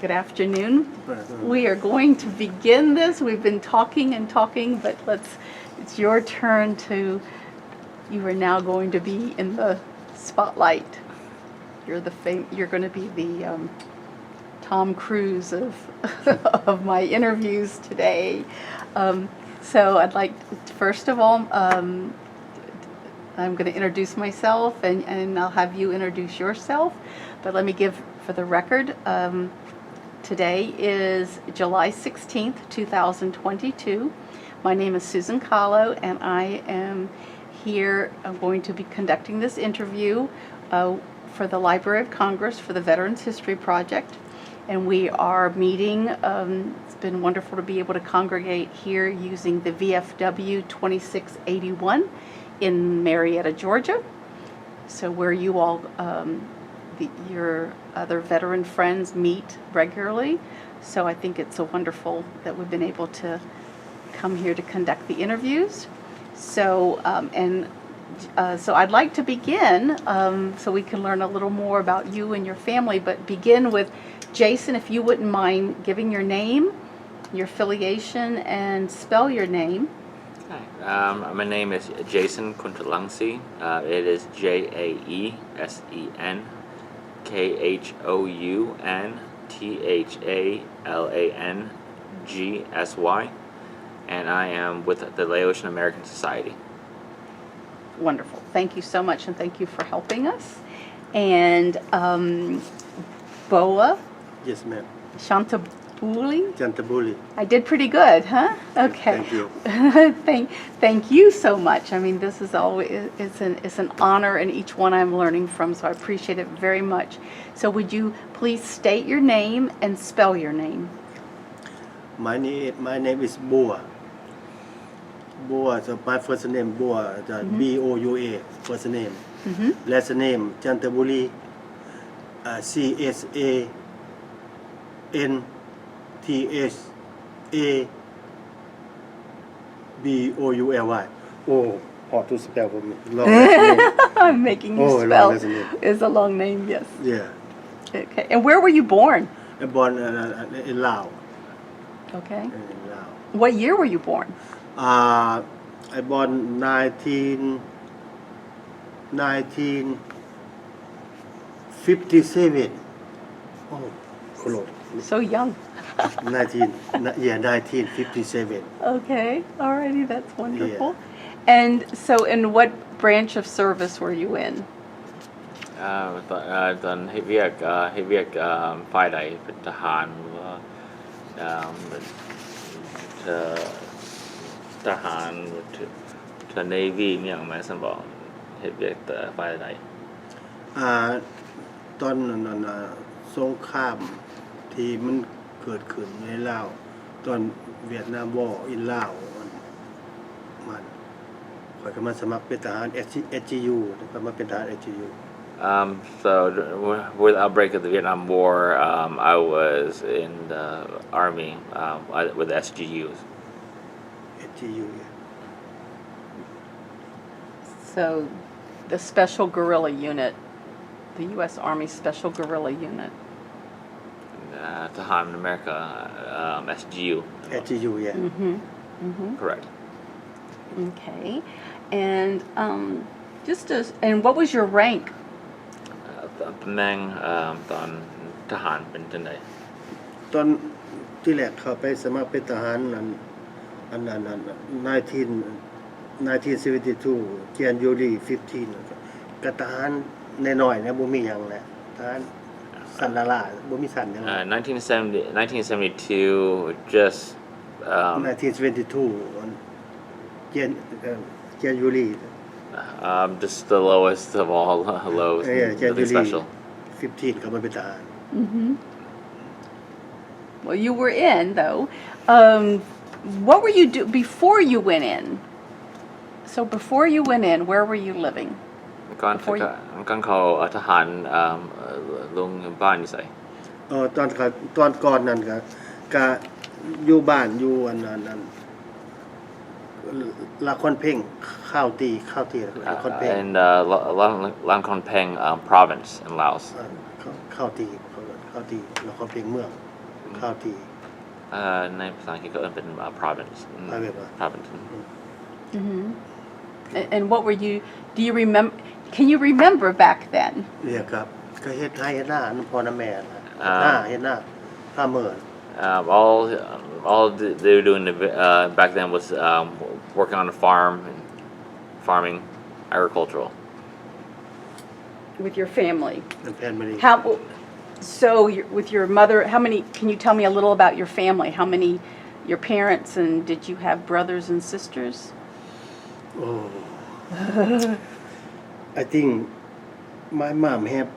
Good afternoon. We are going to begin this. We've been talking and talking, but it's your turn you are now going to be in the spotlight. You're going to be the Tom Cruise of of my interviews today. So I'd like, first of all, I'm going to introduce myself, and I'll have you introduce yourself. But let me give, for the record, today is July 16th, 2022. My name is Susan Kahlo, and I am here. I'm going to be conducting this interview for the Library of Congress for the Veterans History Project. And we are meeting, it's been wonderful to be able to congregate here using the VFW 2681 in Marietta, Georgia. So where you all, your other veteran friends meet regularly. So I think it's so wonderful that we've been able to come here to conduct the interviews. So, so I'd like to begin so we can learn a little more about you and your family, but begin with Jason, if you wouldn't mind giving your name, your affiliation, and spell your name. Hi, my name is Jason Kuntalangsi. It is JasenKountalangsy, and I am with the Laotian American Society. Wonderful. Thank you so much, and thank you for helping us. And Boua. Yes, ma'am. Chanthabouly. I did pretty good, huh? Okay. Thank you. Thank you so much. I mean, this is always it's an honor, and each one I'm learning from, so I appreciate it very much. So would you please state your name and spell your name? My name is Boua. Boua, so my first name Boua, B-O-U-A, first name. Last name Chanthabouly, C-H-A-N-T-H-A-B-O-U-L-Y. Oh, hard to spell for me. Long name. I'm making you spell. It's a long name, yes. Yeah. Okay. And where were you born? I born in Laos. Okay. In Laos. What year were you born? I born 1957. Oh, close. So young. 1957. Okay. Alrighty, that's wonderful. Yeah. And so, in what branch of service were you in? ตอนให้เวียกฝ่ายใดเป็นทหารหรือว่าทหารto Navy มีอย่างไรสันบอกให้เวียกฝ่ายใดตอนนั้นสงครามที่มันเกิดขึ้นในลาวตอนเวียดนามวอร์อินลาวมันข่อยก็มาสมัครเป็นทหาร S.G.U ก็มาเป็นทหาร S.G.U So with the outbreak of the Vietnam War, I was in the Army with S.G.U. S.G.U. Yeah. So, the Special Guerrilla Unit, the USARMY Special Guerrilla Unit. ทหารอเมริกา S.G.U. S.G.U. Yeah. Correct. Okay, and and what was your rank? ตำแหน่งตอนทหารเป็นจังไดตอนที่แรกเข้าไปสมัครเป็นทหารนั้น1972 January 15ก็ทหารน้อยๆนะบ่มีหยังแหละทหารสันลาบ่มีสันหยัง1972 just 1972 January just the lowest of all lows. Nothing special. 15 ก็มาเป็นทหาร Well, you were in though. What were you before you went in? So before you went in, where were you living? ก่อนเขาทหารลงบ้านอยู่ไสตอนก่อนนั้นก็อยู่บ้านอยู่อันนั้นละครเพ่งข้าวตีละครเพ่ง in Lampon Peng province in Laos ข้าวตีละครเพ่งเมือง county ในภาษาอังกฤษก็เป็น province province And what were you? Do you remember? Can you remember back then? เนี่ยครับก็เฮ็ดไทยเฮ็ดหน้าน้ำพ่อน้ำแม่นะเฮ็ดหน้าผ้าเหมือน all they were doing back then was working on the farm and farming agricultural With your family. เป็นแฟนมาดี How? So with your mother, how many? Can you tell me a little about your family? How many? Your parents and did you have brothers and sisters? Oh, I think my mom have.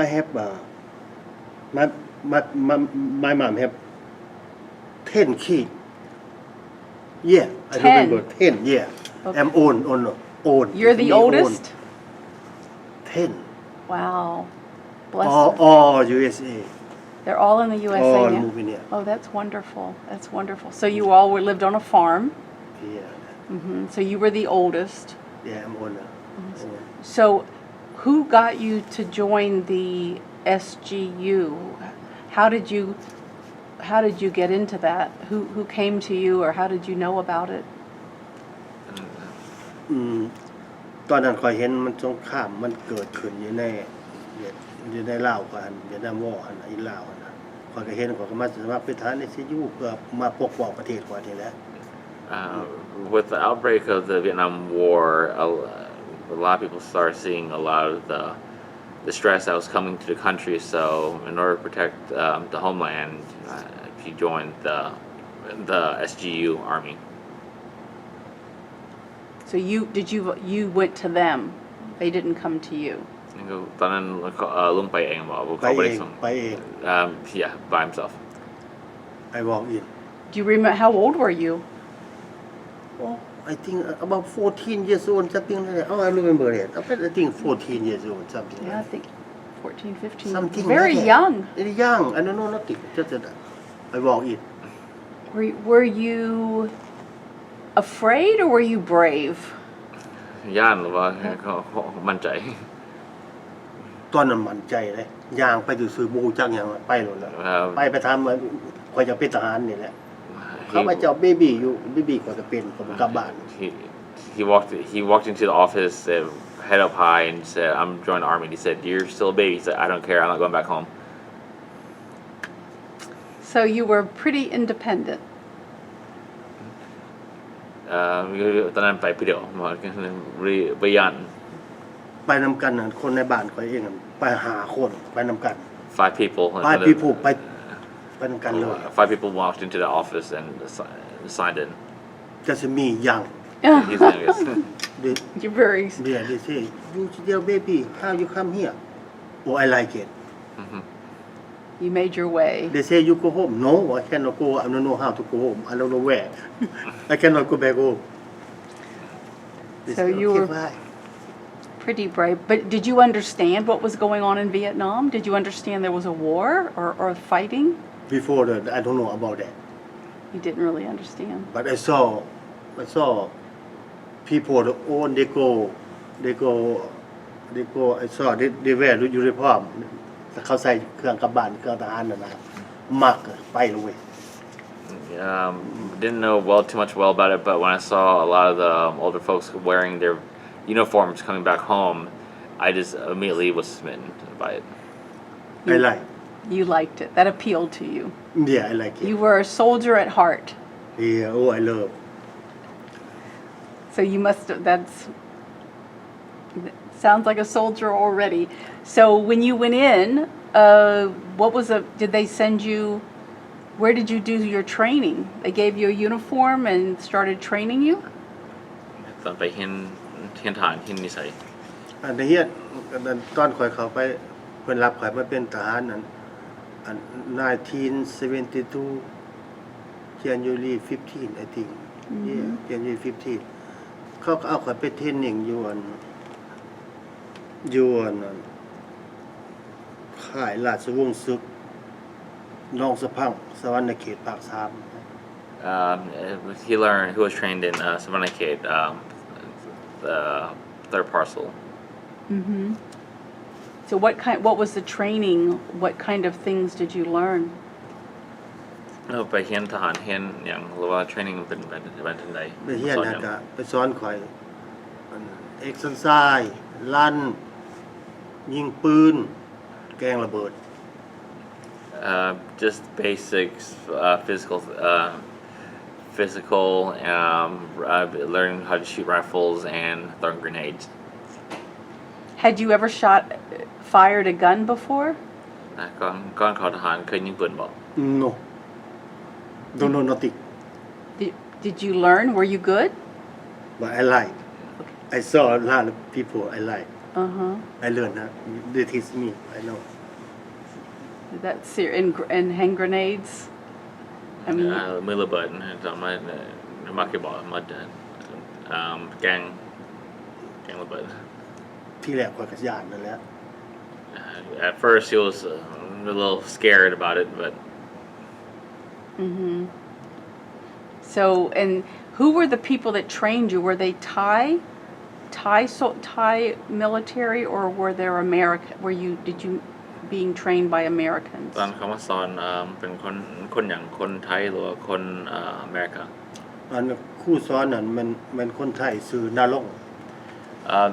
I have my mom have 10 kids. Yeah, I 10? remember 10. Yeah, Okay. I'm old. You're the Me oldest? 10. Wow. Bless them. All USA. They're all in the USA All now. moving here. Oh, that's wonderful. That's wonderful. So you all lived on a farm. Yeah, So you were the oldest. yeah, I'm older. So who got you to join the S.G.U? How did you get into that? Who came to you or how did you know about it? ตอนนั้นคอยเห็นมันสงครามมันเกิดขึ้นอยู่ในลาวกันเวียดนามวอร์อันอีลาวนะคอยก็เห็นคอยก็มาสมัครเป็นทหารใน S.G.U เพื่อมาปกป้องประเทศคอยนี่แหละ with the outbreak of the Vietnam War a lot of people started seeing a lot of the stress that was coming to the country so in order to protect the homeland he joined the S.G.U army So you went to them. They didn't come to you. ตอนนั้นลุงไปเองบอก ไป เขาไม่ เอ ได้ ง ส่ง ไปเอง yeah by himself I walk in Do you remember how old were you? oh I think about 14 years old something like that oh I remember that I think 14 years old something Yeah, I like think 14, 15. something Very like that. young. Very young I don't know nothing just that I walk in Were you afraid or were you brave? ย่านหรือว่าเขามั่นใจ ตอนนั้นมั่นใจเลยย่างไปซื่อๆบ่ฮู้จักหยังไปโลดแล้วไปถามว่าข่อยจะเป็นทหารนี่แหละเขามาเจ้าเบบี้อยู่เบบี้ข่อยก็เป็นผมกลับบ้าน he walked into the office head up high and said I'm joining the army he said you're still a baby he said I don't care I'm not going back home So you were pretty independent. ตอนนั้นไปผู้เดียวไปย่าน ไปนำกันน่ะคนในบ้านข่อยเองน่ะไป5คนไปนำกัน 5 people 5 people ไปนำกันเลย 5 people walked into the office and signed in just me young he's the youngest You're very. yeah they say you still baby how you come here oh I like it You made your way. they say you go home no I cannot go I don't know how to go home I don't know where I cannot go back home They So say, you okay, were bye. pretty brave. But did you understand what was going on in Vietnam? Did you understand there was a war or fighting? Before that I don't know about that You didn't really understand. but I saw people they go I saw they wear uniform เขาใส่เครื่องกำบังเครื่องทหารน่ะนะมักไปเลย didn't know too much about it but when I saw a lot of the older folks wearing their uniforms coming back home I just immediately was smitten by it I like You liked it. That appealed to you. yeah I like it You were a soldier at heart. yeah oh I love So you must have, sounds like a soldier already. So when you went in, did they send you, where did you do your training? They gave you a uniform and started training you? ตอนไปเฮียนฐานเฮียนนิสัย อันนี้ตอนข่อยเข้าไปเพิ่นรับข่อยมาเป็นทหารนั้นอัน1972 January 15 I think yeah January 15เขาก็เอาข่อยไปเทรนนิ่งอยู่ค่ายราชวงศ์ศึกนองสะพังสวรรณเขตภาค3 he was trained in Savannah Gate the third parcel So what was the training? What kind of things did you learn? ไปเฮียนทหารเฮียนอย่างหรือว่า training เป็นแบบใด ไปเฮียน สอ นะ หยัง ก็ไปสอนข่อยเอ็กซ์ไซส์ลั่นยิงปืนแกงระเบิด just basics physical learning how to shoot rifles and throwing grenades Had you ever fired a gun before? นะก่อนเข้าทหารเคยยิงปืนบ่ no don't know nothing Did you learn? Were you good? but I like I saw a lot of people I like Uh-huh. I learned that they teach me I know That's and hand grenades? I mean, มือระเบิดทำให้มักจะบอกมาแกงระเบิด ที่แรกข่อยก็ย่านนั่นแหละ At first he was a little scared about it but so, and who were the people that trained you? Were they Thai military, or were there American? Did you being trained by Americans? ตอนเขามาสอนเป็นคนอย่างคนไทยหรือว่าคนอเมริกา อันครูสอนนั่นมันคนไทยชื่อนาลง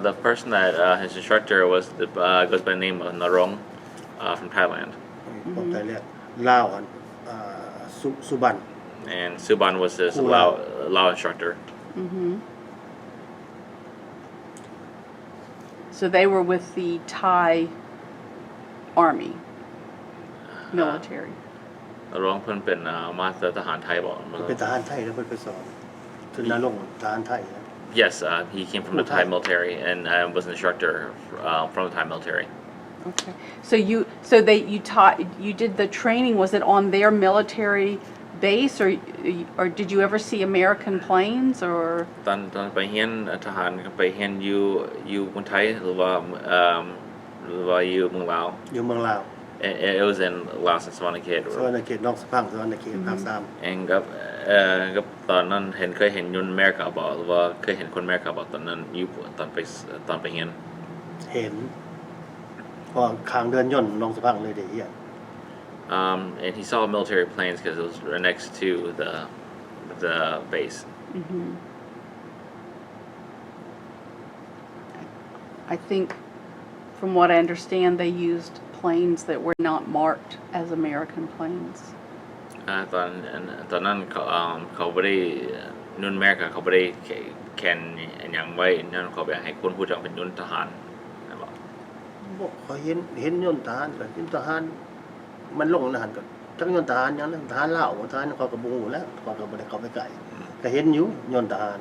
The person that his instructor goes by the name of Narong from Thailand บอกไทยแล้วลาวอันสุบัน and Suban was his Cool. Lao instructor So they were with the Thai army military. Narong เพิ่นเป็นมาสเตอร์ทหารไทยบอก เป็นทหารไทยแล้วเพิ่นไปสอนชื่อนาลงทหารไทยนะ Yes he came from the Thai military and was an instructor from the Thai military Okay. You did the training. Was it on their military base, or did you ever see American planes, or? ตอนไปเฮียนทหารไปเฮียนอยู่เมืองไทยหรือว่าอยู่เมืองลาว อยู่เมืองลาว It was in Laos and Savannakhet สวรรณเขตนอกสะพังสวรรณเขตภาค3 เองกับตอนนั้นเคยเห็นยนต์อเมริกาบอกหรือว่าเคยเห็นคนอเมริกาบอกตอนนั้นอยู่ตอนไปเฮียน เห็นพอข้างเดินย่นต์นอกสะพังเลยได้เฮียน and he saw military planes because it was right next to the base I think, from what I understand, they used planes that were not marked as American planes. ตอนนั้นเขาไม่ได้ยนต์อเมริกาเขาไม่ได้แคนอย่างไว้นั่นเขาไปให้คนพูดจังเป็นยนต์ทหารนะบอก บอกเขาเห็นยนต์ทหารก็ยนต์ทหารมันลงนะหันก็จักยนต์ทหารหยังนั้นทหารลาวทหารเขาก็บ่ฮู้แล้วเขาก็บ่ได้เข้าไปใกล้ก็เห็นอยู่ยนต์ทหาร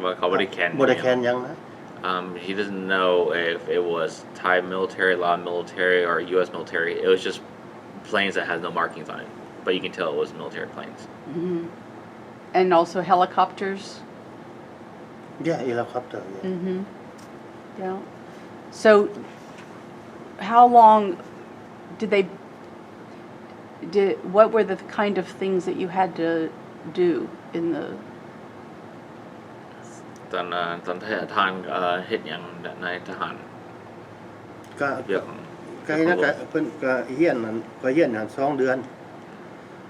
ว่าเขาไม่ได้แคน บ่ได้แคนหยังนะ He doesn't know if it was Thai military, Lao military, or U.S. military. It was just planes that has no markings on it, but you can tell it was military planes. And also helicopters. Yeah, helicopter. Yeah. Yeah. So, how long what were the kind of things that you had to do in the ตอนทหารเฮ็ดอย่างในทหาร ก็ เรื่อง ก็เห็นนะก็เพิ่นก็เฮียนนั่น2 เดือน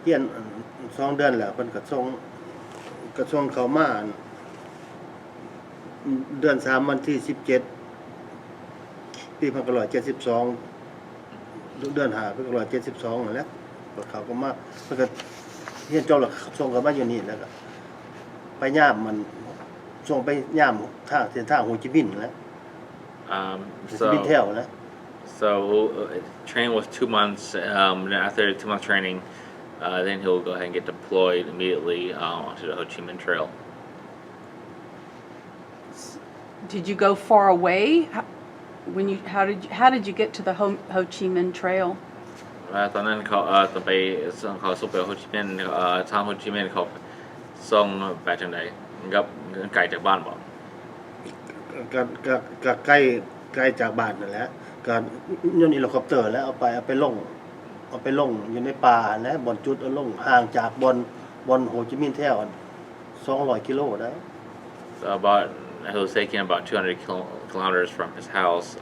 เฮียน2 เดือนแล้วเพิ่นก็ส่งเข้ามาเดือน3วันที่17ปี1972เดือน5ปี1972นั่นแหละเขาก็มาเพิ่นก็เฮียนจบแล้วส่งเข้ามาอยู่นี่แล้วก็ไปย่ามมันส่งไปย่ามเส้นทางโฮจิมินห์แล้วโฮจิมินห์แถวแล้ว So training was 2 months. And after 2 months training, then he'll go ahead and get deployed immediately onto the Ho Chi Minh Trail. Did you go far away? How did you get to the Ho Chi Minh Trail? ตอนนั้นเขาตอนไปเขาส่งไปโฮจิมินห์ทางโฮจิมินห์เขาส่งไปทางไหนกับไกลจากบ้านบอก ก็ใกล้จากบ้านนั่นแหละก็ยนต์เฮลิคอปเตอร์แล้วเอาไปลงอยู่ในป่าและบนจุดเอาลงห่างจากบนโฮจิมินห์แถว200 กิโลได้ So he was taking about 200 kilometers from his house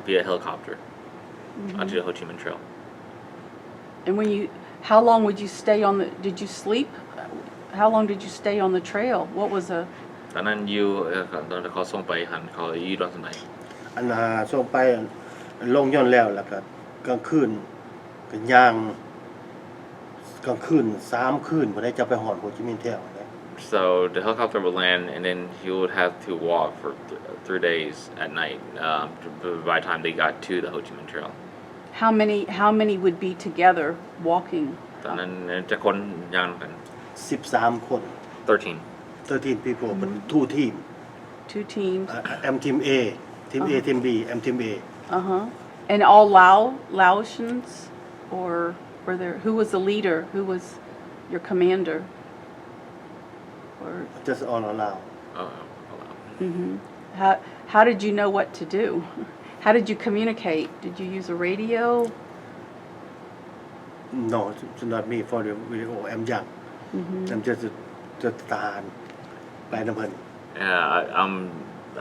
via helicopter onto the Ho Chi Minh Trail. And How long would you stay on the? Did you sleep? How long did you stay on the trail? What was a? ตอนนั้นยูตอนเขาส่งไปหันเขาอยู่ตอนไหน อันส่งไปลงย้อนแล้วก็กลางคืนก็ย่างกลางคืน3 คืนบ่ได้จะไปหอดโฮจิมินห์แถวนะ So the helicopter would land, and then he would have to walk for 3 days at night. By the time they got to the Ho Chi Minh Trail. How many would be together walking? ตอนนั้นจะคนย่างกัน 13 คน 13 people but 2 team Two teams. I'm team A team A team B I'm team A And all Laotians, or were there? Who was the leader? Who was your commander? Or just all around how did you know what to do? How did you communicate? Did you use a radio? no it's not me for the video I'm young I'm just ทหารไปนำเพิ่น Yeah,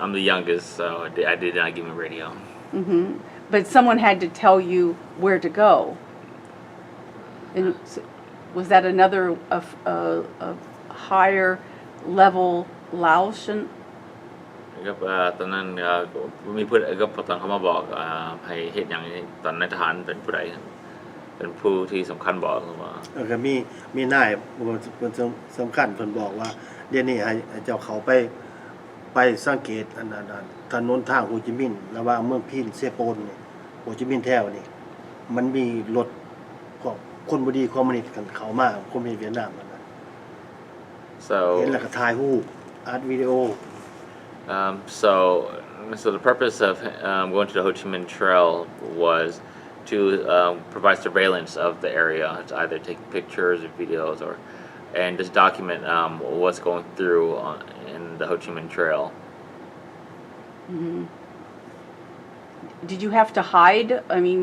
I'm the youngest, so I did not give him a radio. But someone had to tell you where to go. And was that another a higher level Laotian? ครับตอนนั้นมีเพื่อนก็ตอนเขามาบอกให้เฮ็ดอย่างตอนนายทหารเป็นผู้ใดเป็นผู้ที่สำคัญบอกว่า ก็มีนายมันสำคัญเพิ่นบอกว่าเดี๋ยวนี้ให้เจ้าเขาไปสังเกตอันนั้นถนนทางโฮจิมินห์ระหว่างเมืองพินเซโปนนี่โฮจิมินห์แถวนี่มันมีรถของคนบ่ดีคอมมิวนิสต์กันเข้ามาคอมมิวนิสต์เวียดนามนั่นน่ะ so เห็นแล้วก็ถ่ายรูปอัดวิดีโอ So the purpose of going to the Ho Chi Minh Trail was to provide surveillance of the area, to either take pictures or videos and just document what's going through in the Ho Chi Minh Trail. Did you have to hide? I mean,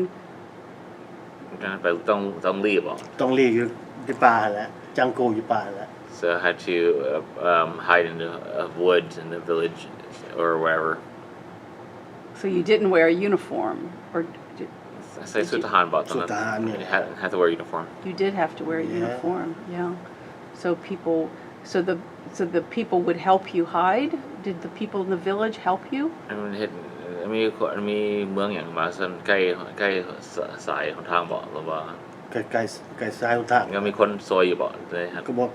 ต้องรีบ ต้องรีบอยู่ในป่าแล้วจังโกอยู่ป่าแล้ว So I had to hide in the woods in the village or wherever. so you didn't wear a uniform, orใส่ชุดทหารบอกตอนนั้น ชุดทหารเนี่ย had to wear a uniform. you did have to wear a uniform? Yeah. So the people would help you hide. Did the people in the village help you? มีเมืองอย่างมาซันใกล้สายของทางบอกหรือว่า ไกลซ้ายทาง ก็มีคนซอยอยู่บอกเลยครับ ก็บอก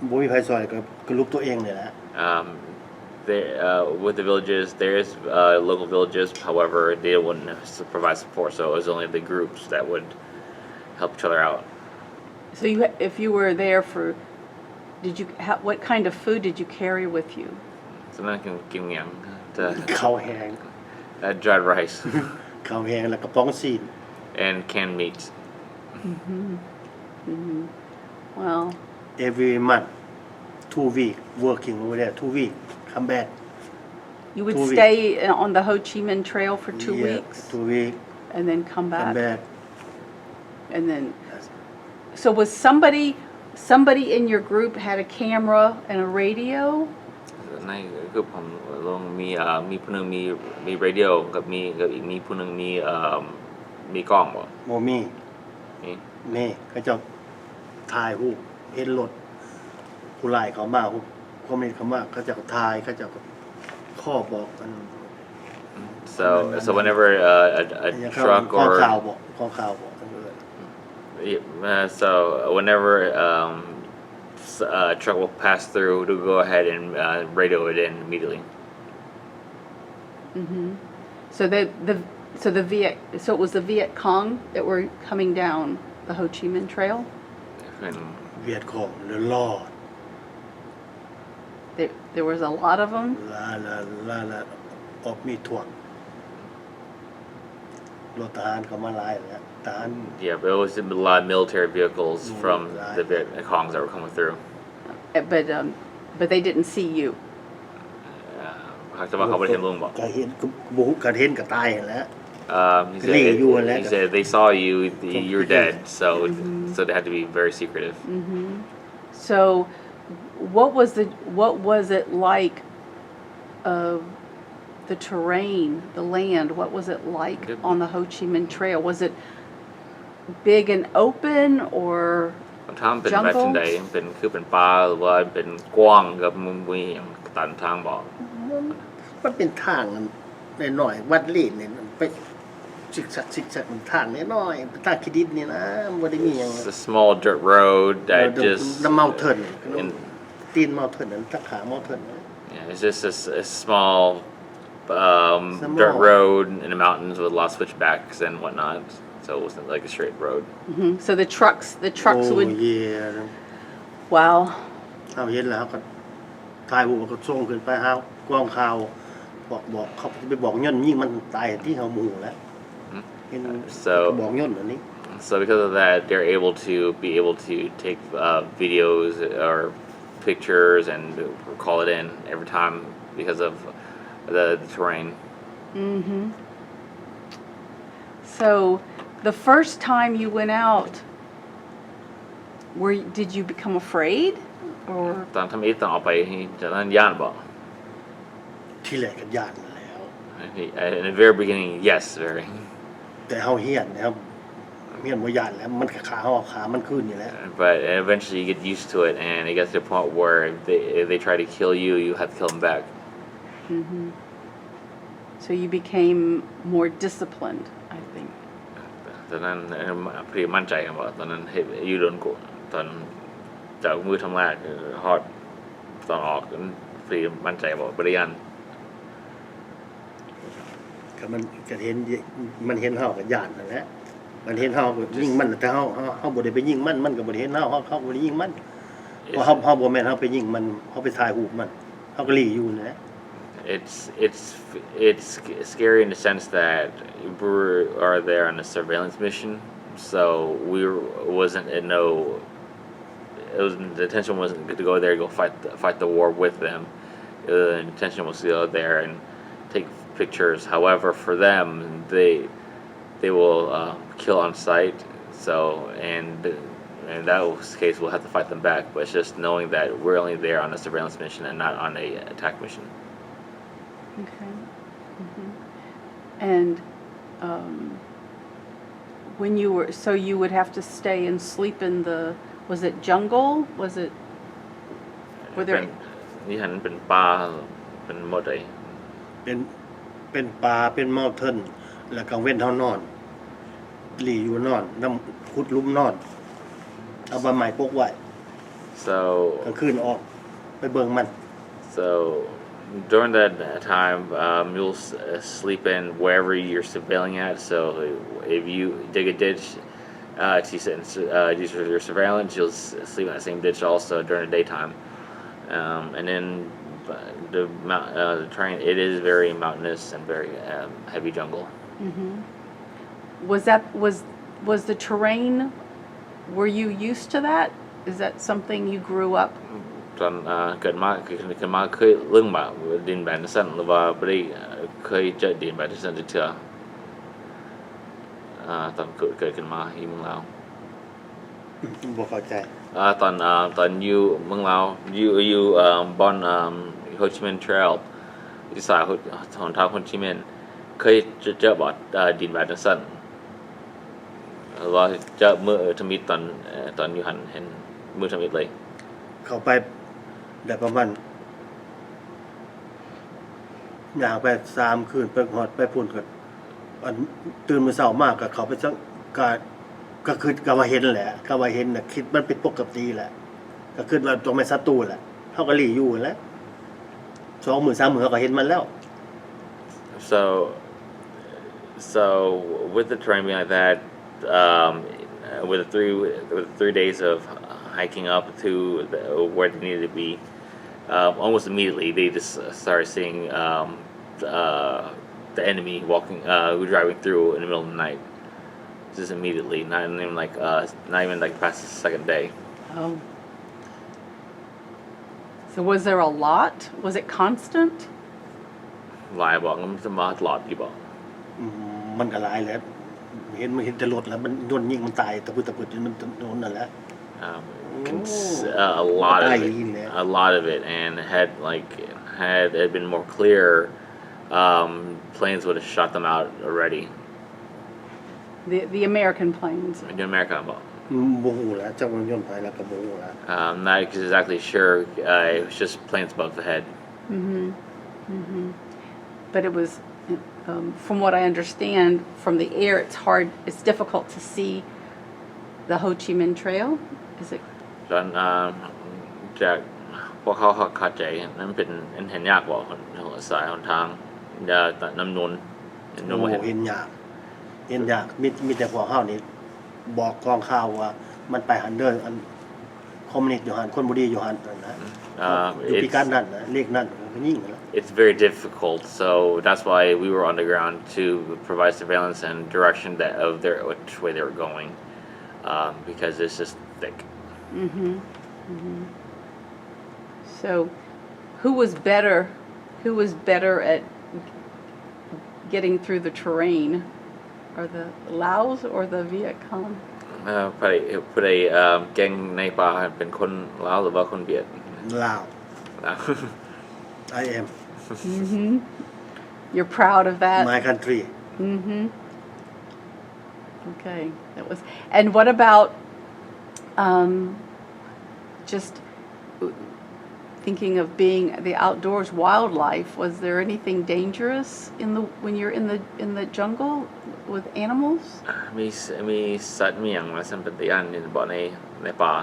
บ่มีไผซอยก็ลุกตัวเองนี่แหละ With the villages, there is local villages. However, they wouldn't provide support, so it was only the groups that would help each other out. So if you were there what kind of food did you carry with you? ฉะนั้นกินอย่าง ข้าวแห้ง dried rice ข้าวแห้งแล้วก็ป้องซีน and canned meats. Well, every month 2 week working over there 2 week come back you would 2 weeks. stay on the Ho Chi Minh Trail for 2 Yeah, weeks 2 week and then come come back. back And then, so was somebody in your group had a camera and a radio? ในกลุ่มผมลงมีผู้หนึงมี radio กับมีผู้หนึงมีกล้องบ่ บ่มี นี่ แม่เขาเจ้าถ่ายรูปเห็นรถผู้ร้ายเขามาคอมมิวนิสต์เขามาเขาเจ้าก็ถ่ายเขาเจ้าก็ข้อบอกกัน So whenever a truck ข้อ or ข่าวบอกso whenever a truck will pass through, to go ahead and radio it in immediately. So it was the Viet Cong that were coming down the Ho Chi Minh Trail? เวียดคองthe law There was a lot of them? ลาออกมีถ่วงรถทหารเขามาหลายแล้วทหาร Yeah, but it was a lot of military vehicles from the Viet Congs that were coming through. But they didn't see you. จะว่าเขาไม่เห็นลุงบอก ก็เห็นก็เห็นก็ตายแล้ว He said they saw you, you're dead, so they had to be very secretive. So what was it like, the terrain, the land, what was it like on the Ho Chi Minh Trail? big and open or บางทางเป็นแบบ Jungle? ที่ใดเป็นคือเป็นป่าหรือว่าเป็นกว้างกับมีอย่างตันทางบอก มันเป็นทางน้อยๆวัดลีนเนี่ยมันไปซิกซักมันทางน้อยๆเป็นทางขี้ดินนี่นะบ่ได้มีหยัง It's a small dirt road that just น้ำเมาเทิน in- ตีนเมาเทินนั้นทักขาเมาเทิน yeah, it's just a small Small. dirt road in the mountains with a lot of switchbacks and whatnot. So it wasn't like a straight road. So the trucks โอ้ would เย่ wow เอาเห็นแล้วก็ถ่ายรูปก็ส่งขึ้นไปหากองข่าวบอกเขาไปบอกย่นยิ่งมันตายที่เฮาหมู่แล้วเห็น So บอกย่นอันนี้ So because of that, they're able to take videos or pictures and call it in every time because of the terrain. So the first time you went out did you become afraid or ตอนทำอีต้องออกไปจากนั้นย่านบอก ที่แรกก็ย่านนั่นแล้ว In the very beginning, yes, very. แต่เฮาเฮียนนะครับเฮียนบ่ย่านแล้วมันขาเฮาขามันขึ้นนี่แหละ But eventually you get used to it, and it gets to the point where if they try to kill you, you have to kill them back. so you became more disciplined I think ตอนนั้นพอดีมั่นใจกันว่าตอนนั้นอยู่โดนกดตอนจากมือทำแรกฮอตตอนออกพอดีมั่นใจบอกบริยาน ก็มันก็เห็นมันเห็นเฮาก็ย่านนั่นแหละมันเห็นเฮาก็ยิงมันแต่เฮาบ่ได้ไปยิงมันก็บ่ได้เห็นเฮาบ่ได้ยิงมันเพราะเฮาบ่แม่นเฮาไปยิงมันเฮาไปถ่ายรูปมันเฮาก็หลีอยู่นั่นแหละ It's scary in the sense that we are there on a surveillance mission, so the intention wasn't to go there and go fight the war with them. The intention was to go there and take pictures. However, for them, they will kill on sight. So and in that case, we'll have to fight them back. But it's just knowing that we're only there on a surveillance mission and not on a attack mission. okay and when you were so you would have to stay and sleep in the was it jungle was it were there นี่หันเป็นป่าเป็นหมดเลย เป็นป่าเป็นเมาเทินแล้วกลางเว้นเฮานอนหลีอยู่นอนน้ำขุดหลุมนอนเอาใบไม้ปกไว้ So กลางคืนออกไปเบิ่งมัน So during that time, you'll sleep in wherever you're surveilling at. So if you dig a ditch to use your surveillance, you'll sleep in that same ditch also during the daytime. And then the terrain, it is very mountainous and very heavy jungle. Was the terrain were you used to that is that something you grew up ตอนเกิดมาเคยเรื่องแบบดินแบนสั้นหรือว่าไม่ได้เคยเจอดินแบนสั้นเชื่อตอนเกิดขึ้นมาที่เมืองลาว บ่เข้าใจ ตอนอยู่เมืองลาวอยู่บนโฮจิมินห์เทรลที่สายหนทางโฮจิมินห์เคยเจอบ่ดินแบนสั้นหรือว่าเจอมือทมิตตอนอยู่หันเห็นมือทมิตเลย เข้าไปได้ประมาณอย่างไป3คืนไปฮอดไปพุ่นก็อันตื่นมื้อเช้ามากก็เข้าไปจังก็คือก็ว่าเห็นแหละก็ว่าเห็นน่ะคิดมันเป็นปกติแหละก็คิดว่าต้องเป็นศัตรูแหละเฮาก็หลีอยู่แหละ2มื้อ3มื้อก็เห็นมันแล้ว So with the terrain being like that, with the 3 days of hiking up to where they needed to be, almost immediately they just started seeing the enemy driving through in the middle of the night. Just immediately, not even like past the second day. oh so was there a lot was it constant หลายบอกมันจะมาตลอดที่บอก มันก็หลายแล้วเห็นแต่รถแล้วมันโดนยิงมันตายตะพึดจนมันโดนนั่นแหละ a lot of it, and had it been more clear, planes would have shot them out already. The American planes. ยูอเมริกาบอก บ่ฮู้แล้วจักมันย่นไปแล้วก็บ่ฮู้แล้ว I'm not exactly sure. It was just planes above the head. But it was, from what I understand, from the air, it's difficult to see the Ho Chi Minh Trail. Is it? ตอนจากพวกเขาเข้าใจนั่นเป็นเห็นยากกว่าหัวสายหนทางน้ำนนน้ำ โอ้ เห็น เห็นยากมีแต่พวกเฮานี่บอกกองข่าวว่ามันไปหันเด้ออันคอมมิวนิสต์อยู่หันคนบ่ดีอยู่หันนั่นนะอยู่พิกัดนั่นนะเลขนั่นก็ยิ่งนั่นแหละ It's very difficult, so that's why we were on the ground to provide surveillance and direction which way they were going, because it's just thick. So, who was better at getting through the terrain? Or the Laos or the Viet Cong? ผู้ใดแก๊งในป่าเป็นคนลาวหรือว่าคนเวียด ลาว I am You're proud of that? my country Okay, and what about just thinking of being the outdoors wildlife? Was there anything dangerous when you're in the jungle with animals? มีสัตว์มีอย่างมาสัมปทานในบ่อในป่า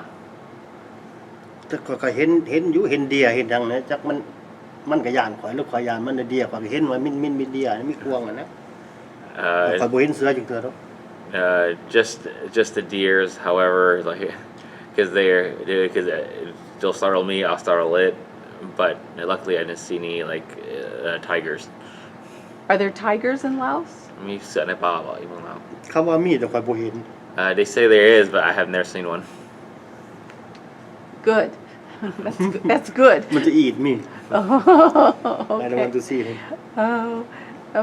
แต่ก็เห็นอยู่เห็นเดียเห็นดังนะจักมันก็ย่านข่อยหรือข่อยย่านมันเดียข่อยก็เห็นว่ามีเดียมีกวางอ่ะนะข่อยบ่เห็นเสือจังเทื่อดอก just the deers, however, like because they'll startle me, I'll startle it, but luckily I didn't see any like tigers. Are there tigers in Laos? มีเสือในป่าบ่อีกมั้งแล้ว คำว่ามีแต่ข่อยบ่เห็น They say there is, but I have never seen one. Good. That's good. มันจะeat me Oh, I don't want to see them Oh,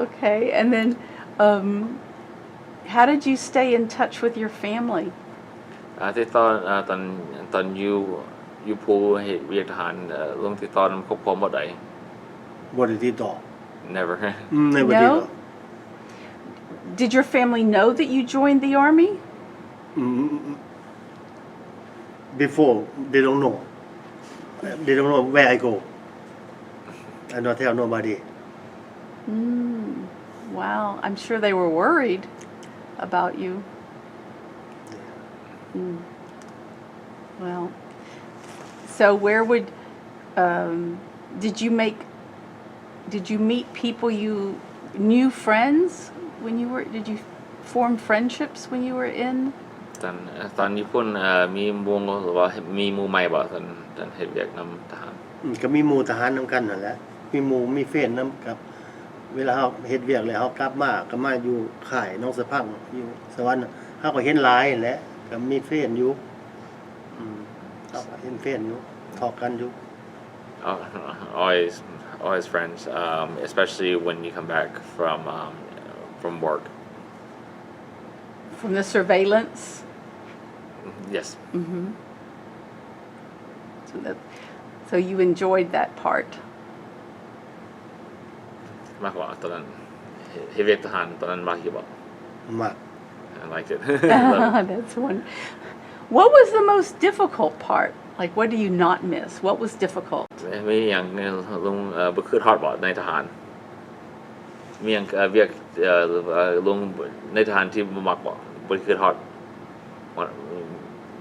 okay. And then, how did you stay in touch with your family? ที่ตอนอยู่ภูเหตุวิทยาทหารลงที่ตอนครบพร้อมหมดใด บ่ได้ติดต่อ never ในบ่ติดต่อ Did your family know that you joined the army? Before they don't know where I go I don't tell nobody Wow, I'm sure they were worried about you. Well, so where would did you meet people new friends when you were? Did you form friendships when you were in? ตอนญี่ปุ่นมีวงหรือว่ามีหมู่ใหม่บ่ตอนเฮ็ดเวียกนำทหาร ก็มีหมู่ทหารนำกันนั่นแหละมีหมู่มีเฟนนำกับเวลาเฮาเฮ็ดเวียกแล้วเฮากลับมาก็มาอยู่ค่ายน้องสะพังอยู่สวรรค์เฮาก็เห็นหลายนั่นแหละก็มีเฟนอยู่เฮาก็เห็นเฟนอยู่ทอกันอยู่ always friends, especially when you come back from work. From the surveillance? Yes. So you enjoyed that part. มากกว่าตอนนั้นเฮ็ดเวียกทหารตอนนั้นมากอยู่บ่ มาก I liked it. That's one. What was the most difficult part? Like, what do you not miss? What was difficult? มีอย่างลงบ่คือทอดบ่ในทหารมีอย่างเวียกลงในทหารที่บ่มักบ่คือทอด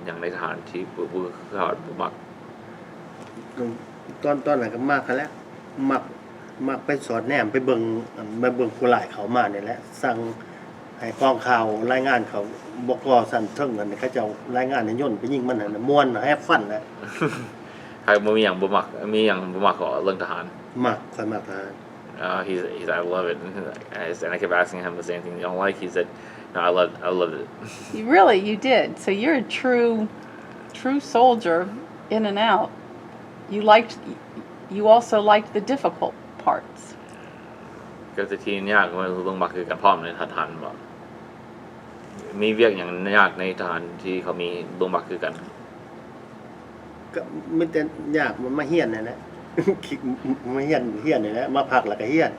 อย่างในทหารที่บ่คือทอดบ่มัก ตอนนั้นก็มากกันแล้วมักไปสอดแนมไปเบิ่งผู้ร้ายเขามานี่แหละสั่งให้กองข่าวรายงานเขาบก.สั่นเทิงนั่นเขาเจ้ารายงานให้ย่นไปยิงมันนั่นน่ะม่วนแฮปฟันแหละ ใครบ่มีอย่างบ่มักมีอย่างบ่มักก็เรื่องทหาร มักค่อยมักทหาร he's I love it and I kept asking him the same thing you don't like he said no I loved it You did. So you're a true soldier in and out. You also liked the difficult parts. ก็จะที่ยากมันลงมาคือการพร้อมในทหารบ่มีเวียกอย่างยากในทหารที่เขามีลงมาคือกัน ก็มันแต่ยากมันมาเฮียนนั่นแหละ มาเฮียนนี่แหละมาพักแล้วก็เฮียน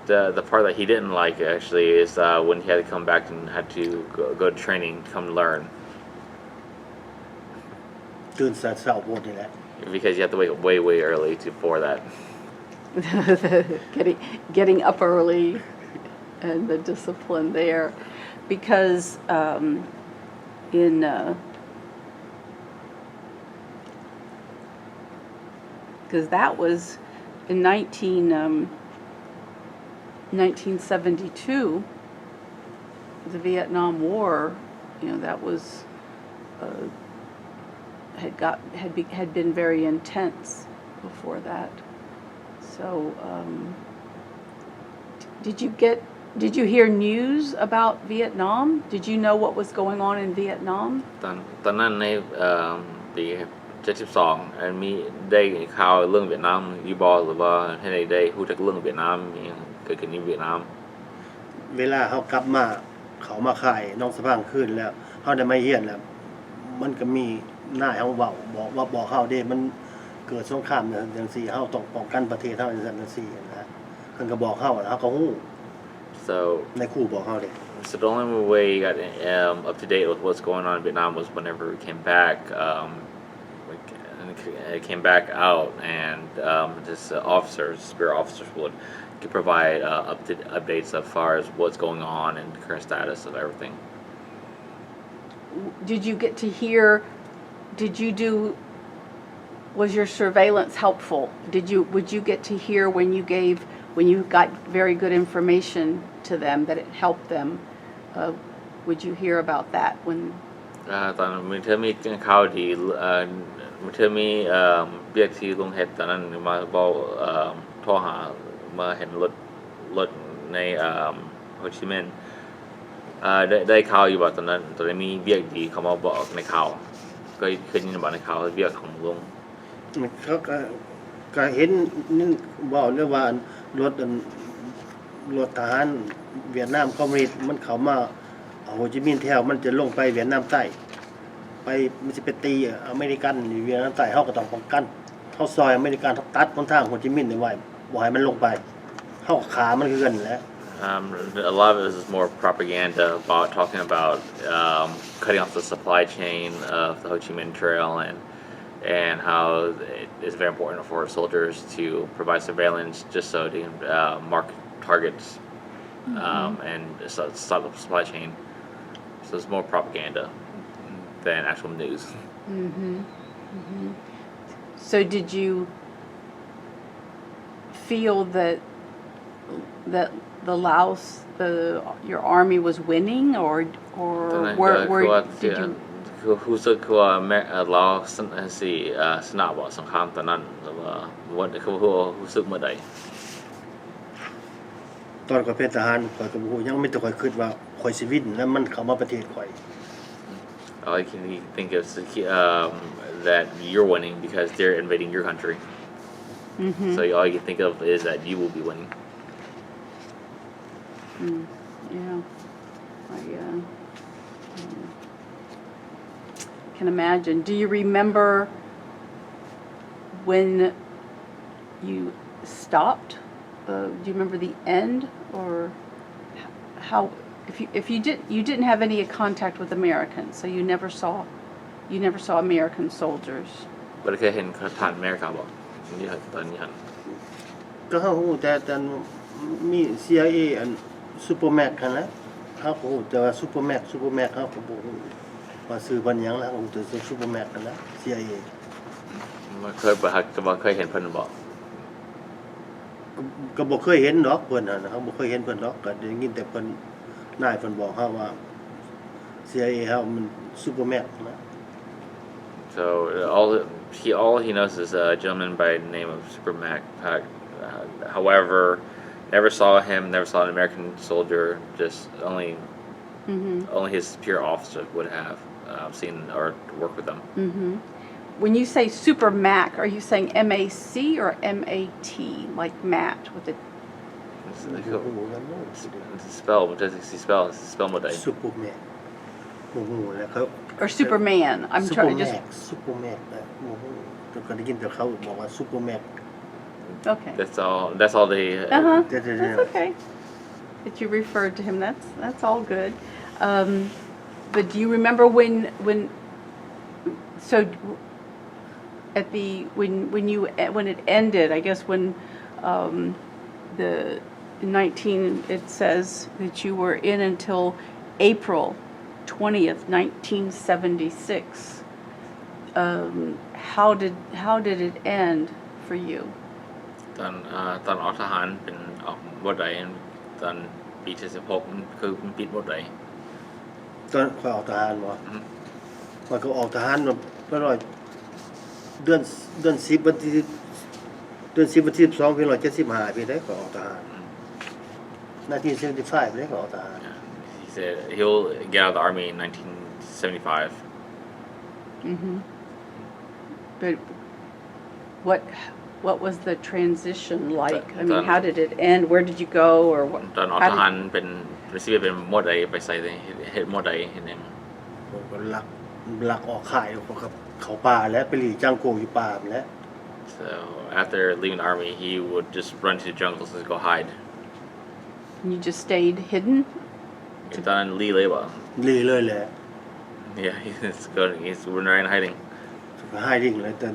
The part that he didn't like actually is when he had to come back and had to go to training, come learn, ตื่นสายเช้าโพดนี่แหละ because you have to wake up way early for that. getting up early and the discipline there, because because that was in 1972, the Vietnam War. That was had been very intense before that. So, did you hear news about Vietnam? Did you know what was going on in Vietnam? ตอนนั้นในปี 72อันมีได้ข่าวเรื่องเวียดนามอยู่บ่หรือว่าให้ได้รู้จักเรื่องเวียดนามมีเกิดขึ้นในเวียดนาม เวลาเขากลับมาเขามาขายน้องสะพังขึ้นแล้วเขาได้มาเฮียนแล้วมันก็มีหน้าเขาบอกเขาเด้มันเกิดสงครามจังซี่เฮาต้องป้องกันประเทศเฮาจังซี่นะเพิ่นก็บอกเฮาแล้วเฮาก็ฮู้ so ในครูบอกเฮาเด้ so the only way you got up to date with what's going on in Vietnam was whenever we came back it came back out and this officers superior officers would provide updates as far as what's going on and the current status of everything. Did you get to hear? Was your surveillance helpful? Would you get to hear when you got very good information to them that it helped them? Would you hear about that when? ตอนมีเธอมีข่าวดีเธอมีเบียกที่ลงเฮ็ดตอนนั้นมาบอกโทรหามาเห็นรถในโฮจิมินห์ได้ข่าวอยู่ว่าตอนนั้นมีเบียกดีเขามาบอกในข่าวก็เคยยินบอกในข่าวเบียกของลุง เขาก็เห็นนึงบอกเรื่องว่ารถทหารเวียดนามคอมมิวนิสต์มันเข้ามาโฮจิมินห์แถวมันจะลงไปเวียดนามใต้ไปมันสิไปตีอเมริกันอยู่เวียดนามใต้เฮาก็ต้องป้องกันเฮาซอยอเมริกันตัดหนทางโฮจิมินห์ไว้บ่ให้มันลงไปเฮาขามันคือกันแหละ A lot of this is more propaganda about talking about cutting off the supply chain of the Ho Chi Minh Trail and how it's very important for soldiers to provide surveillance just so they can mark targets and stop the supply chain. So it's more propaganda than actual news. So did you feel that the Laos, your army was winning, or where did you? รู้สึกว่าเราชนะบ่สงครามตอนนั้นหรือว่ารู้สึกเมื่อใด ตอนข้อยเป็นทหารข้อยก็บ่ฮู้ยังมีแต่ข้อยคิดว่าข้อยสิวินแล้วมันเข้ามาประเทศข้อย All you can think of is that you're winning because they're invading your country. So all you can think of is that you will be winning. Yeah, I can imagine. Do you remember when you stopped? Do you remember the end, or how? If you didn't have any contact with Americans, so you never saw American soldiers. บ่ได้เคยเห็นทหารอเมริกาบ่นี่ตอนนี้หัน ก็เฮาฮู้แต่มี CIA อันซูเปอร์แม็กคั่นแหละเฮาก็ฮู้แต่ว่าซูเปอร์แม็กเฮาก็บ่ฮู้ว่าชื่อเพิ่นหยังแล้วก็ฮู้แต่ซูเปอร์แม็กนั่นแหละ CIA บ่เคยเห็นเพิ่นบ่ ก็บ่เคยเห็นดอกเพิ่นน่ะเฮาบ่เคยเห็นเพิ่นดอกก็ได้ยินแต่เพิ่นนายเพิ่นบอกเฮาว่า CIA เฮามันซูเปอร์แม็กนะ So all he knows is a gentleman by the name of Super Mac. However, never saw him, never saw an American soldier. Just only his superior officer would have seen or worked with them. When you say Super Mac, are you saying MAC or MAT, like Matt with it? Spell, what does he spell? Spell บ่ได้ ซูเปอร์แม็กบ่ฮู้แล้วเขา Or Superman? I'm trying to just. ซูเปอร์แม็กโอ้โหแต่ก็ได้ยินแต่เขาบอกว่าซูเปอร์แม็ก Okay. That's all they. Uh-huh. That- That's okay. That you referred to him. That's all good. But do you remember when so at the when it ended, I guess when the 19 it says that you were in until April 20th, 1976. How did it end for you? ตอนออกทหารเป็นออกบทใดตอนปี76คือปิดบทใด ตอนข่อยออกทหารบ่มันก็ออกทหารมาเมื่อเดือน10วันที่12ปี175ปีได้ข่อยออกทหาร1975ปีได้ข่อยออกทหาร He said he'll get out of the army in 1975. Mm-hmm. But what was the transition like? I mean, how did it end? Where did you go, or what? ตอนออกทหารเป็นเป็นหมวดใดไปใส่เฮ็ดหมวดใดเฮ็ดหยัง ผมก็ลักออกค่ายกับเขาป่าและไปหลีจังโกอยู่ป่าแล้ว So after leaving the army, he would just run to the jungles and go hide. And you just stayed hidden? ตอนนั้นลีเลยบ่ หลีเลยแหละ Yeah, he's running around hiding. ก็ให้ดิ่งเลยแต่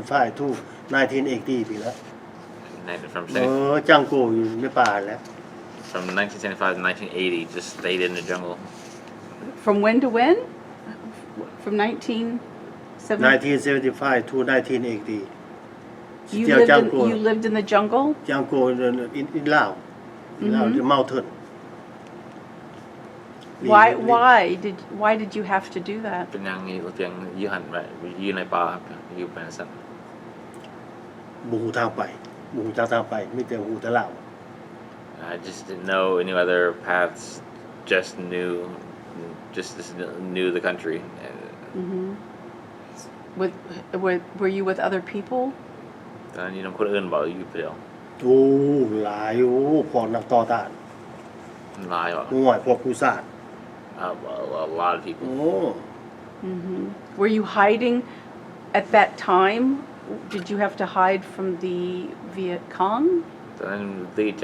1975 to 1980ปีแล้ว From จังโกอยู่ในป่าแล้ว from 1975 to 1980, just stayed in the jungle. From when to when? From 1970? 1975 to 1980 You lived in the jungle? จังโกin Laos the mountain Why did you have to do that? เป็นยังอยู่หันไปอยู่ในป่าครับอยู่เป็นสัตว์ บูหูทางไปมีแต่หูแต่ลาว I just didn't know any other paths. Just knew the country. Mm-hmm. Were you with other people? ตอนนั้นอยู่น้ำคนอื่นบ่อยู่เดียว โอ้หลายพวกนักต่อต้าน หลายบ่ ห่วยพวกผู้สาด a lot of people. โอ้ Mm-hmm. Were you hiding at that time? Did you have to hide from the Viet Cong? ตอนนั้นลีจ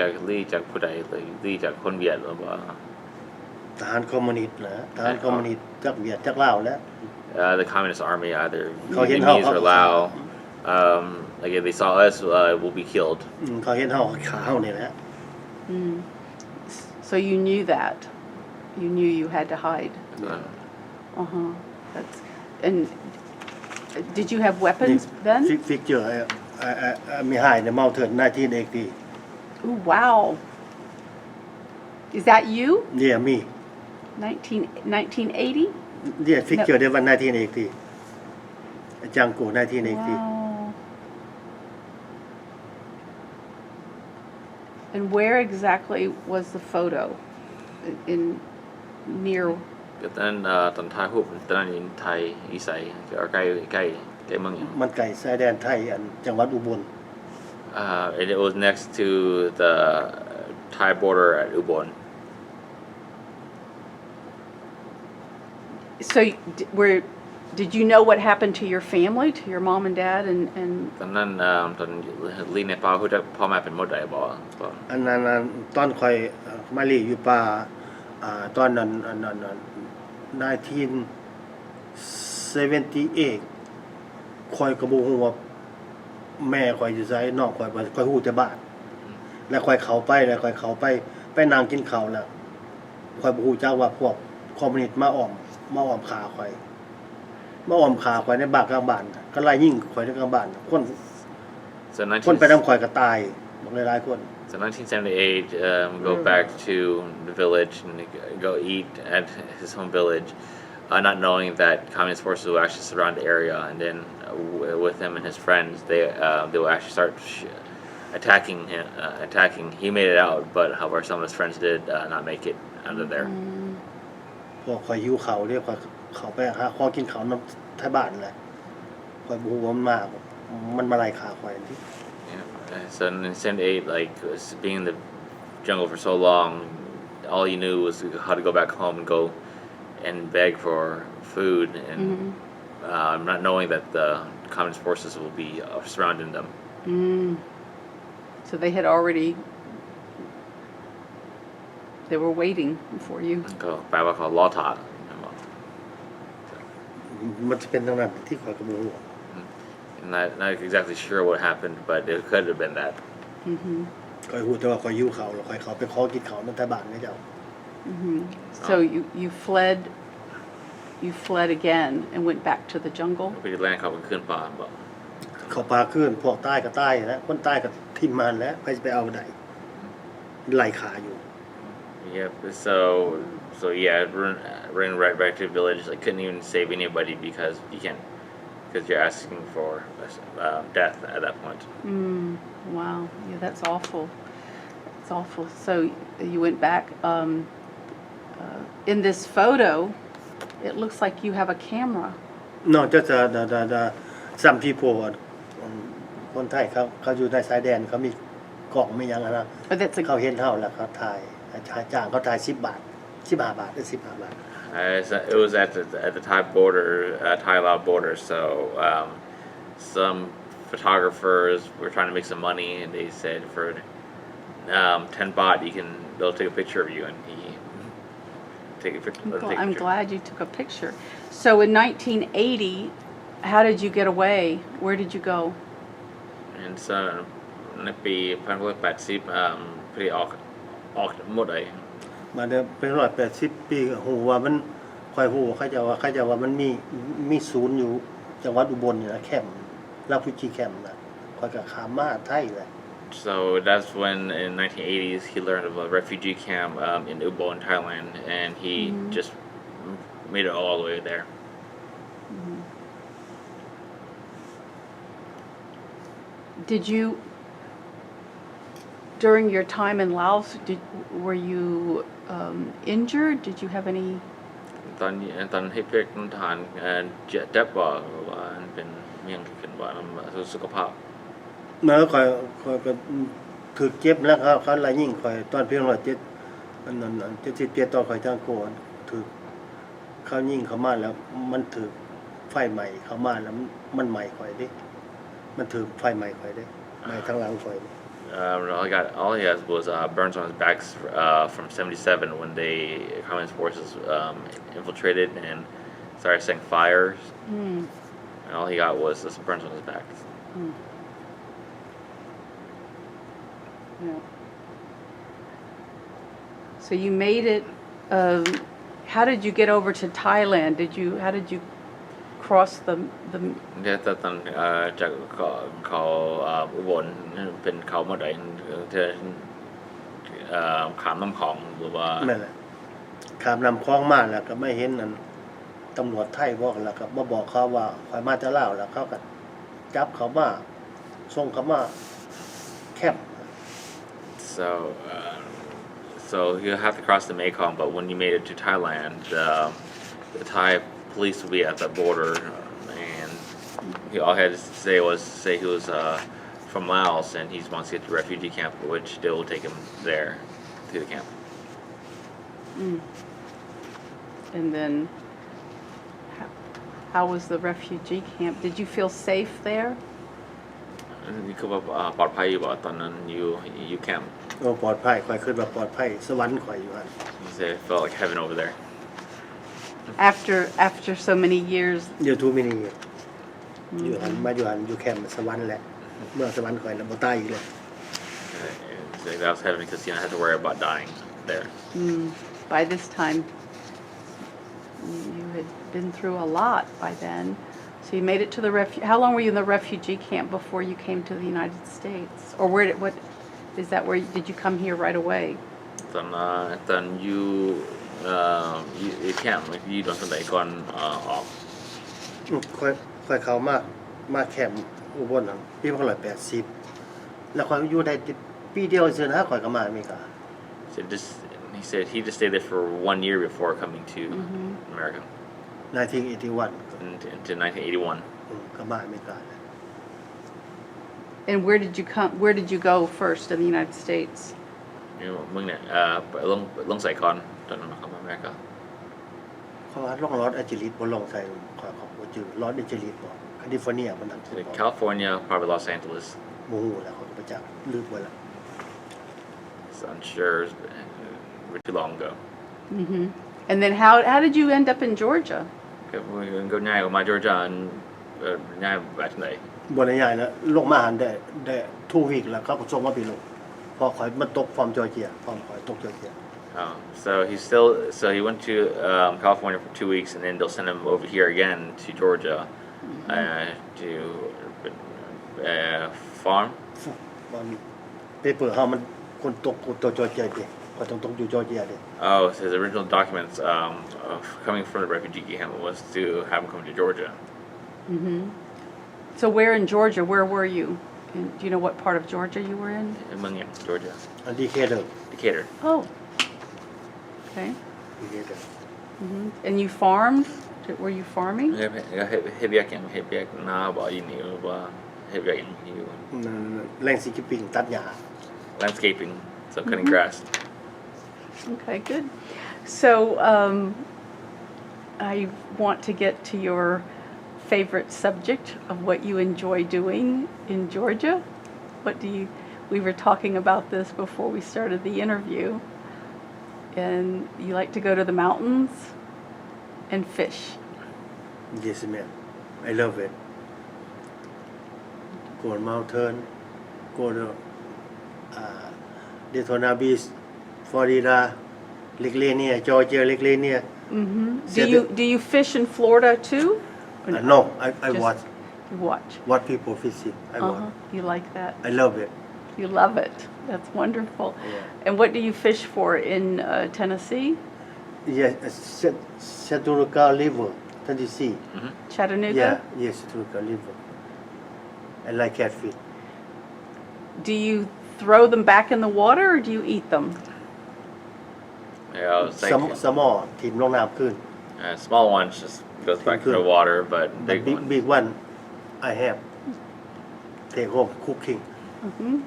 ากผู้ใดเลยลีจากคนเวียดหรือว่า ทหารคอมมิวนิสต์นะทหารคอมมิวนิสต์จากเวียดจากลาวแล้ว the communist army, either เขาเห็น Vietnamese เขา or Lao. Like if they saw us, we'll be killed. เขาเห็นเฮาขาเฮานี่แหละ Mm. So you knew that. You knew you had to hide. Uh-huh. And did you have weapons then? Picture me hide in the mountain 1980 Oh, wow. Is that you? Yeah, me. 1980? Yeah, picture that one 1980. Django 1980. Wow. And where exactly was the photo? In near ตอนนั้นตอนถ่ายรูปตอนนั้นอยู่ไทยอีสานใกล้เมือง มันไกลชายแดนไทยอันจังหวัดอุบล and it was next to the Thai border at Ubon. So did you know what happened to your family, to your mom and dad and ตอนนั้นตอนลีในป่าคือพ่อแม่เป็นหมดใดบ่ อันนั้นตอนข่อยมาลีอยู่ป่าตอนนั้น1978ข่อยก็บ่ฮู้ว่าแม่ข่อยอยู่ไสน้องข่อยฮู้แต่บ้านแล้วข่อยเข้าไปนั่งกินข้าวแล้วข่อยบ่ฮู้จักว่าพวกคอมมิวนิสต์มาอ้อมขาข่อยในบ้านกลางบ้านก็ไล่ยิงข่อยในกลางบ้านคนไปนำข่อยก็ตายบ่หลายๆคน So 1978, go back to the village and go eat at his home village, not knowing that communist forces will actually surround the area, and then with him and his friends, they will actually start attacking him. He made it out, but however, some of his friends did not make it out of there. พวกข่อยหิวข้าวเด้ข่อยเข้าไปหาขอกินข้าวนำท้ายบ้านแหละข่อยบ่ฮู้ว่ามันมาไล่ฆ่าข่อยนี่ So in 78, like being in the jungle for so long, all you knew was how to go back home and go and beg for food, and not knowing that the communist forces will be surrounding them. So they had already, they were waiting for you. ก็แปลว่าเขาล่อถาด มันจะเป็นตรงนั้นที่คอยกระมู not exactly sure what happened but it could have been that คอยหูแต่ว่าคอยยิ้วเขาแล้วคอยเขาไปขอกินเขานั่นแต่บ้านนี่เจ้า So you fled again and went back to the jungle. ไปที่แรกเขาไปขึ้นป่าบอก เขาปลาขึ้นพวกใต้ก็ใต้แล้วคนใต้ก็ทิมมันแล้วไปเอาไหนไหลขาอยู่ Yep. So yeah, running right back to the village. I couldn't even save anybody because you're asking for death at that point. Wow. Yeah, that's awful. It's awful. So you went back. In this photo, it looks like you have a camera. No, just some people คนไทยเขาอยู่ในชายแดนเขามีกล่องไม่ยังนะ But that's a เขาเห็นเท่าแล้วเขาถ่ายจ้างเขาถ่าย10 บาท15 บาทได้15 บาท It was at the Thai border, Thai Lao border. So some photographers were trying to make some money, and they said for 10 baht, they'll take a picture of you, and he take a picture. I'm glad you took a picture. So in 1980, how did you get away? Where did you go? And so ในปี1980พี่ออกหมดเลย มาเดิมเป็น180 ปีก็หูว่ามันคอยหูเขาจะว่ามันมีศูนย์อยู่จังหวัดอุบลนี่นะแคมป์รับฟูจิแคมป์นะคอยกับขามมาไทยเลย So that's when in 1980s he learned of a refugee camp in Ubon, Thailand, and he just made it all the way there. Did you, during your time in Laos, were you injured? Did you have any? ตอนให้เพื่อนทานเจ็บบ่ว่าเป็นเมี่ยงขึ้นว่าสุขภาพ เมื่อคอยก็ถือเจ็บแล้วเขาไล่ยิงคอยตอนเพียง107นั้น77ตอนคอยทางโกนถือเขายิงเขามาแล้วมันถือไฟใหม่เขามาแล้วมันใหม่คอยดิมันถือไฟใหม่คอยดิใหม่ทางหลังคอย all he has was burns on his back from 77 when the communist forces infiltrated and started setting fires. And all he got was just burns on his back. Yeah. So you made it. How did you get over to Thailand? How did you cross the? เนี่ยตอนจากเขาอุบลเป็นเขาเมื่อใดเธอขามน้ำของหรือว่า นั่นแหละขามนำคลองมาแล้วก็ไม่เห็นนั่นตำรวจไทยบอกแล้วก็มาบอกเขาว่าคอยมาจะเล่าแล้วเขาก็จับเขามาส่งเขามาแคมป์ So you have to cross the Mekong, but when you made it to Thailand, the Thai police will be at the border, and all he had to say he was from Laos and he wants to get to the refugee camp, which they will take him there to the camp. And then, how was the refugee camp? Did you feel safe there? นี่คือว่าปลอดภัยบ่ตอนนั้นyou camp. โอ้ปลอดภัยคอยขึ้นว่าปลอดภัยสวรรค์คอยอยู่หั่น He said it felt like heaven over there. After so many years. อยู่ทูมินีอยู่หันมาอยู่หันอยู่แคมป์สวรรค์แหละเมื่อสวรรค์คอยแล้วบ่ตายอีกเลย That was heaven because you don't have to worry about dying there. By this time, you had been through a lot by then. So you made it to the How long were you in the refugee camp before you came to the United States? Or did you come here right away? ตอนyou camp อยู่ตอนไหนก่อนออก คอยเขามาแคมป์อุบลหั่นปี1980แล้วคอยอยู่ได้ปีเดียวซื่อนะคอยก็มาอเมริกา He said he just stayed there for 1 year before coming to America 1981 into 1981. ก็มาอเมริกา And where did you go first in the United States? มึงเนี่ยลงใส่ก่อนตอนมาเข้ามาอเมริกา เขาว่าลงลอสแอนเจลิสบ่ลงใส่ขอบ่จื้อลอสแอนเจลิสบ่แคลิฟอร์เนียมันนั่น California, probably Los Angeles. บ่ฮู้แล้วเขาก็บ่จักลืมไว้ละ unsure too long ago. Hmm. And then how did you end up in Georgia? Go nhai của mai Georgia nhai vào trên đấy. บนใหญ่แล้วลงมาหันได้2 week แล้วเขาก็ส่งมาพี่ลูกพอข่อยมันตกฟอร์มจอร์เจียฟอร์มข่อยตกจอร์เจีย So he went to California for 2 weeks, and then they'll send him over here again to Georgia to farm. มันเปเปอร์เฮามันคนตกจอร์เจียดิข่อยต้องตกอยู่จอร์เจียดิ Oh, so his original documents of coming from the refugee camp was to have him come to Georgia. Hmm. So where in Georgia? Where were you? Do you know what part of Georgia you were in? In Mungyan, Georgia. อันดีเคเดอร์ Decatur. Oh. Okay. ดีเคเดอร์ Hmm. And you farmed? Were you farming? เรียกอย่างเรียกหน้าบ่อยนี่ว่าเรียกอย่างนี้ แรงสีกิปปิ้งตัดหญ้า landscaping, so cutting grass. Okay, good. So I want to get to your favorite subject of what you enjoy doing in Georgia. We were talking about this before we started the interview. And you like to go to the mountains and fish. Yes ma'am I love it go on mountain go to Daytona Beach Florida Lake Lanier Georgia Lake Lanier Do you fish in Florida too? Or no I Just- watch You watch. people fishing I watch You like that? I love it You love it. That's wonderful. Yeah. And what do you fish for in Tennessee? yes Chattanooga River Tennessee Chattanooga? yeah yes Chattanooga River I like catfish Do you throw them back in the water or do you eat them? Yeah, I was thinking, สมอถิ่มลงน้ำขึ้น small ones just goes back to the water, but big ones. big one I have take home cooking Hmm.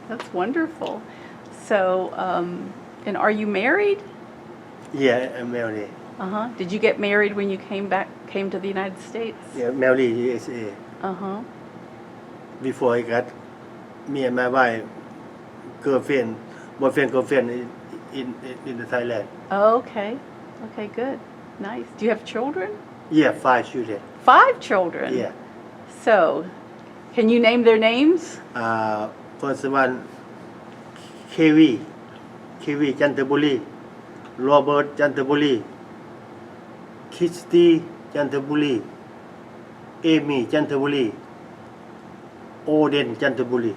That's wonderful. So, and are you married? yeah I'm married Did you get married when you came to the United States? yeah married USA before I got me and my wife boyfriend in the Thailand Okay. Okay, good. Nice. Do you have children? yeah 5 children 5 children. yeah So, can you name their names? first one Kevi Chanthabouly Robert Chanthabouly Christy Chanthabouly Amy Chanthabouly Oden Chanthabouly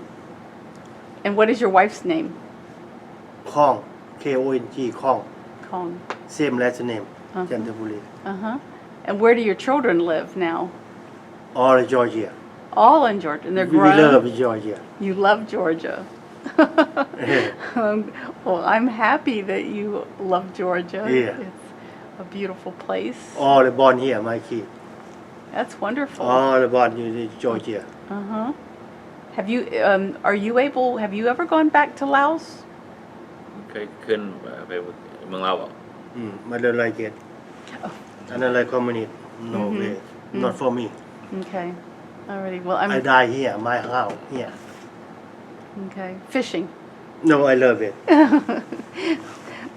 And what is your wife's name? Kong Kong Kong Kong. same last name Uh-huh. Chanthabouly And where do your children live now? all Georgia All in Georgia. And they're we grown? love Georgia You love Georgia. Well, I'm happy that you love Georgia. Yeah. It's a beautiful place. all born here my kid That's wonderful. all born in Georgia Uh-huh. Have you ever gone back to Laos? Okay, ขึ้นไปเมืองลาว I don't like it I don't like communist no way not for me Okay. Alrighty. Well, I die here my house here okay. Fishing. no I love it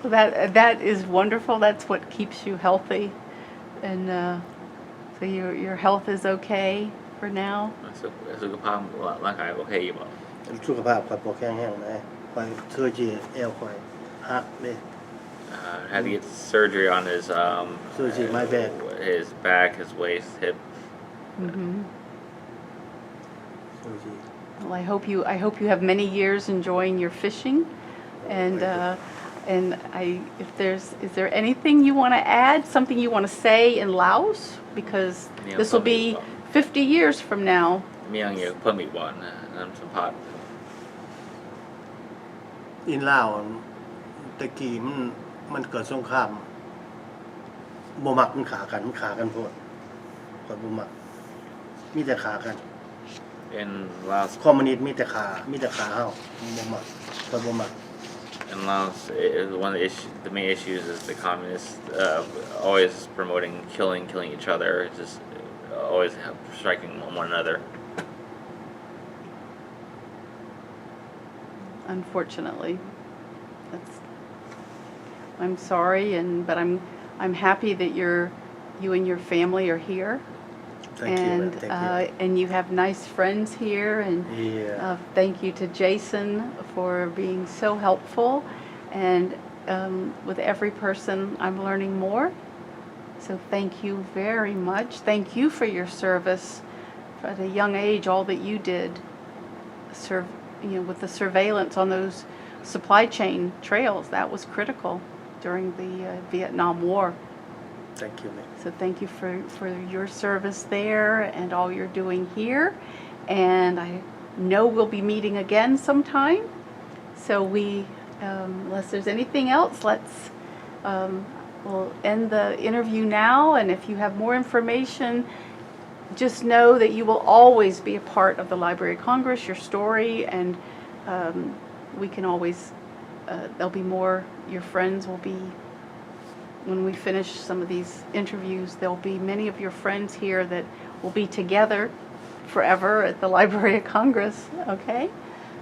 Well, that is wonderful. That's what keeps you healthy, and so your health is okay for now. สุขภาพร่างกายโอเคอยู่บ่ สุขภาพข่อยบ่แข็งแรงนะข่อยเสื้อจีเอวข่อยหักเด้ Had to get surgery on his Surgery, my back. his back, his waist, hip. Hmm. เสื้อจี Well, I hope you have many years enjoying your fishing, and is there anything you want to add? Something you want to say in Laos, because this will be 50 years from now. มีอย่างเงี้ยเพิ่มอีกวันน้ำสัมผัส อินลาวตะกี้มันเกิดสงครามบ่มักมันขากันโพดข่อยบ่มักมีแต่ขากัน in Laos คอมมิวนิสต์มีแต่ขาเฮาบ่มักข่อยบ่มัก in Laos one of the main issues is the communists always promoting killing each other, just always striking one another. Unfortunately. I'm sorry, but I'm happy that you and your family are here. Thank you, ma'am. Thank you. And you have nice friends here, and Yeah. thank you to Jason for being so helpful, and with every person I'm learning more. So thank you very much. Thank you for your service at a young age, all that you did, with the surveillance on those supply chain trails. That was critical during the Vietnam War. Thank you, ma'am. So thank you for your service there and all you're doing here. And I know we'll be meeting again sometime. So unless there's anything else, we'll end the interview now. And if you have more information, just know that you will always be a part of the Library of Congress, your story, and we can always, there'll be more, your friends will be, when we finish some of these interviews, there'll be many of your friends here that will be together forever at the Library of Congress, okay?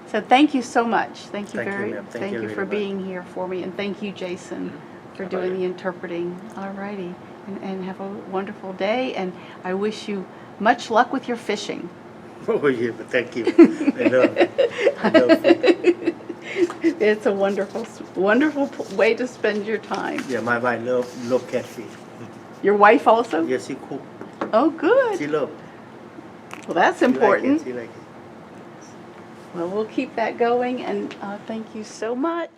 So thank you so much. Thank you ma'am. thank you for very being much. here for me, and thank you, Jason, for doing the interpreting. All righty, and have a wonderful day, and I wish you much luck with your fishing. Oh, yeah, but thank you. I love it. I love it. It's a wonderful way to spend your time. Yeah, my wife love catfish. Your wife also? Yes, she cook. Oh, good. She love. Well, that's She like important. it. She like it. Well, we'll keep that going, and thank you so much.